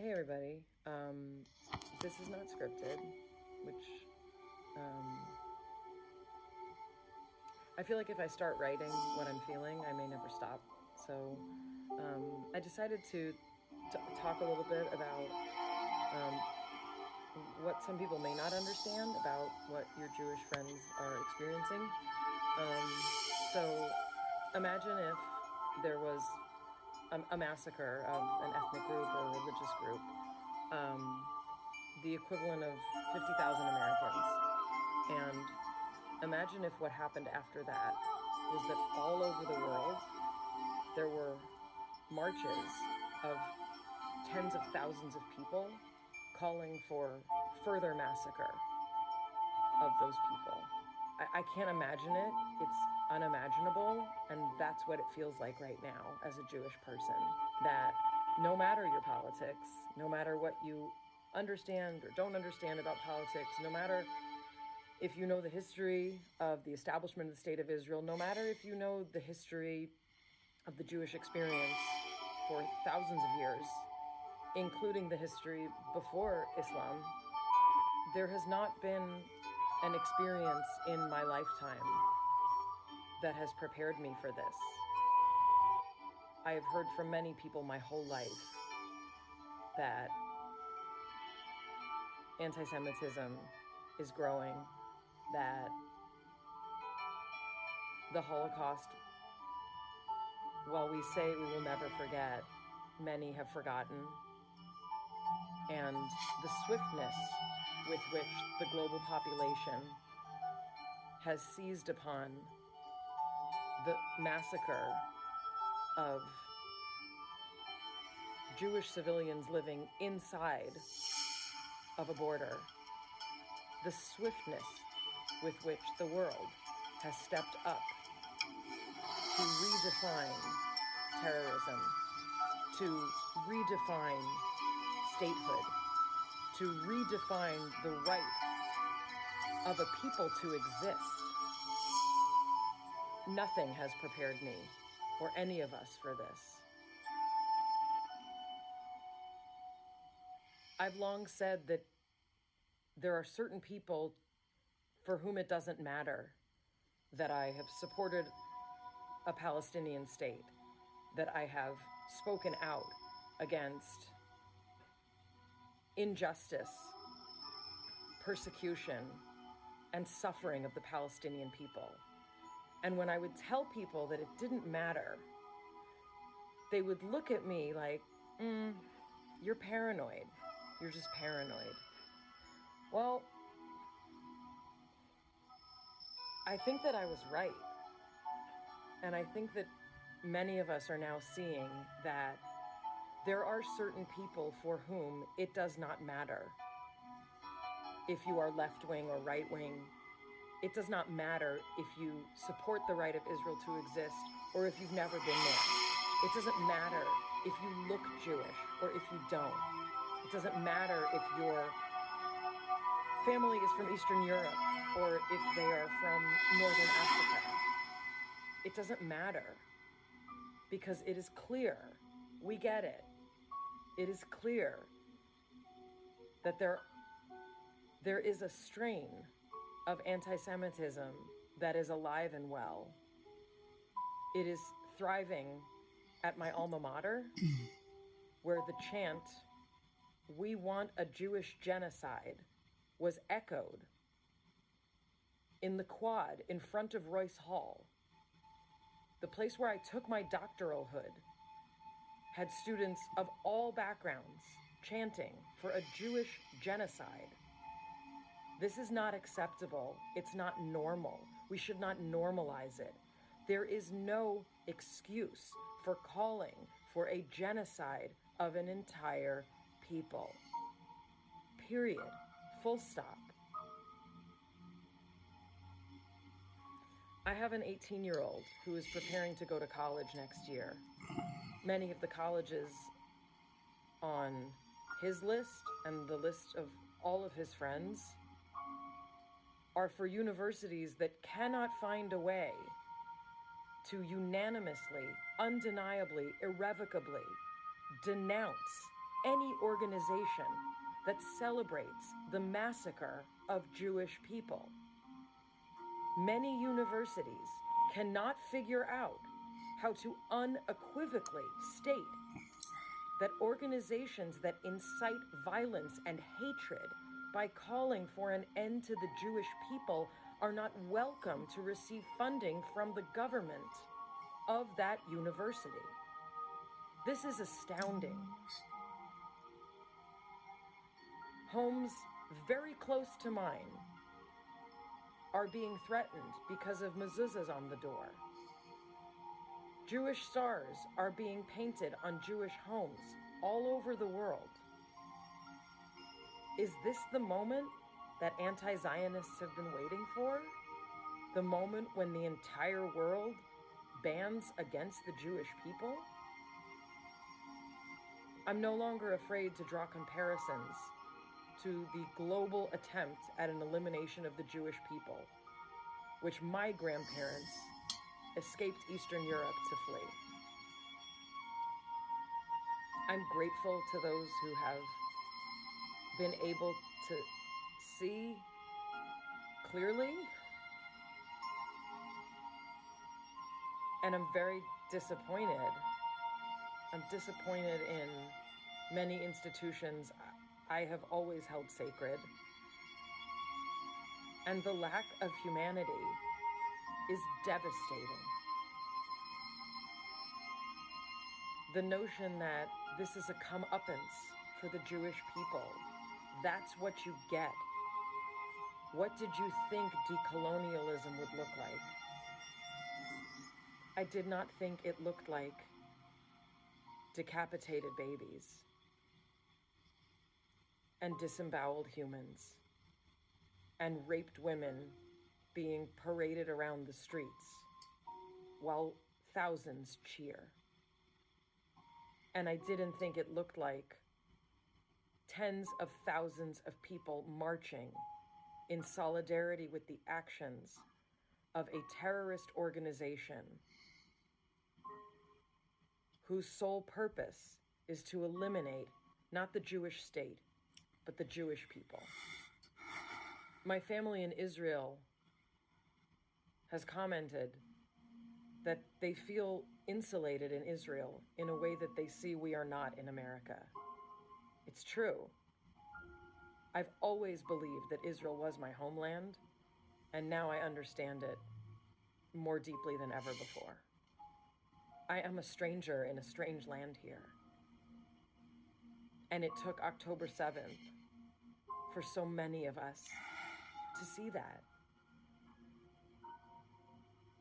Hey everybody, this is not scripted, which I feel like if I start writing what I'm feeling, I may never stop. So I decided to talk a little bit about what some people may not understand about what your Jewish friends are experiencing. So imagine if there was a massacre of an ethnic group or a religious group, the equivalent of 50,000 Americans. And imagine if what happened after that was that all over the world, there were marches of tens of thousands of people calling for further massacre of those people. I can't imagine it. It's unimaginable. And that's what it feels like right now as a Jewish person, that no matter your politics, no matter what you understand or don't understand about politics, no matter if you know the history of the establishment of the State of Israel, no matter if you know the history of the Jewish experience for thousands of years, including the history before Islam, there has not been an experience in my lifetime that has prepared me for this. I have heard from many people my whole life that anti-Semitism is growing, that the Holocaust, while we say we will never forget, many have forgotten, and the swiftness with which the global population has seized upon the massacre of Jewish civilians living inside of a border, the swiftness with which the world has stepped up to redefine terrorism, to redefine statehood, to redefine the right of a people to exist. Nothing has prepared me or any of us for this. I've long said that there are certain people for whom it doesn't matter that I have supported a Palestinian state, that I have spoken out against injustice, persecution, and suffering of the Palestinian people. And when I would tell people that it didn't matter, they would look at me like, you're paranoid. You're just paranoid. Well, I think that I was right. And I think that many of us are now seeing that there are certain people for whom it does not matter if you are left-wing or right-wing. It does not matter if you support the right of Israel to exist or if you've never been there. It doesn't matter if you look Jewish or if you don't. It doesn't matter if your family is from Eastern Europe or if they are from Northern Africa. It doesn't matter, because it is clear, we get it. It is clear that there is a strain of anti-Semitism that is alive and well. It is thriving at my alma mater, where the chant, "We want a Jewish genocide," was echoed in the quad in front of Royce Hall. The place where I took my doctoral hood had students of all backgrounds chanting for a Jewish genocide. This is not acceptable. It's not normal. We should not normalize it. There is no excuse for calling for a genocide of an entire people. Period. Full stop. I have an 18-year-old who is preparing to go to college next year. Many of the colleges on his list and the list of all of his friends are for universities that cannot find a way to unanimously, undeniably, irrevocably denounce any organization that celebrates the massacre of Jewish people. Many universities cannot figure out how to unequivocally state that organizations that incite violence and hatred by calling for an end to the Jewish people are not welcome to receive funding from the government of that university. This is astounding. Homes very close to mine are being threatened because of mezuzahs on the door. Jewish stars are being painted on Jewish homes all over the world. Is this the moment that anti-Zionists have been waiting for? The moment when the entire world bans against the Jewish people? I'm no longer afraid to draw comparisons to the global attempt at an elimination of the Jewish people, which my grandparents escaped Eastern Europe to flee. I'm grateful to those who have been able to see clearly, and I'm very disappointed. I'm disappointed in many institutions I have always held sacred. And the lack of humanity is devastating. The notion that this is a comeuppance for the Jewish people, that's what you get. What did you think decolonialism would look like? I did not think it looked like decapitated babies and disemboweled humans and raped women being paraded around the streets while thousands cheer. And I didn't think it looked like tens of thousands of people marching in solidarity with the actions of a terrorist organization whose sole purpose is to eliminate not the Jewish state, but the Jewish people. My family in Israel has commented that they feel insulated in Israel in a way that they see we are not in America. It's true. I've always believed that Israel was my homeland, and now I understand it more deeply than ever before. I am a stranger in a strange land here. And it took October 7th for so many of us to see that.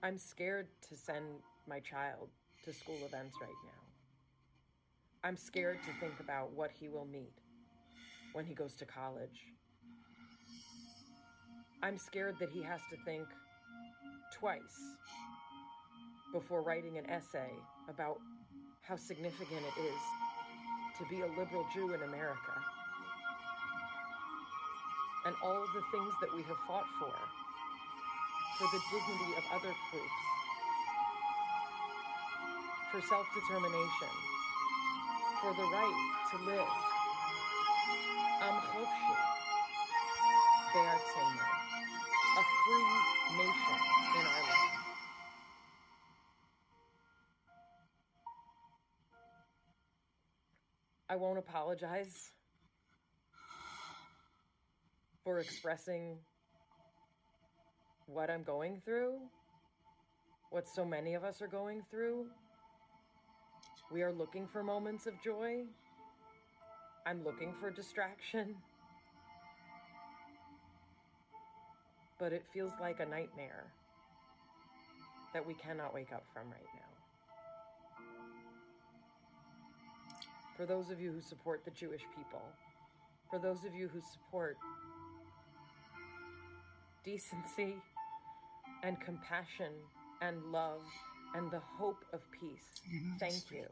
I'm scared to send my child to school events right now. I'm scared to think about what he will meet when he goes to college. I'm scared that he has to think twice before writing an essay about how significant it is to be a liberal Jew in America, and all of the things that we have fought for the dignity of other groups, for self-determination, for the right to live. Am Chofshi, Be'artzenu, a free nation in our land. I won't apologize for expressing what I'm going through, what so many of us are going through. We are looking for moments of joy. I'm looking for distraction. But it feels like a nightmare that we cannot wake up from right now. For those of you who support the Jewish people, for those of you who support decency and compassion and love and the hope of peace, thank you.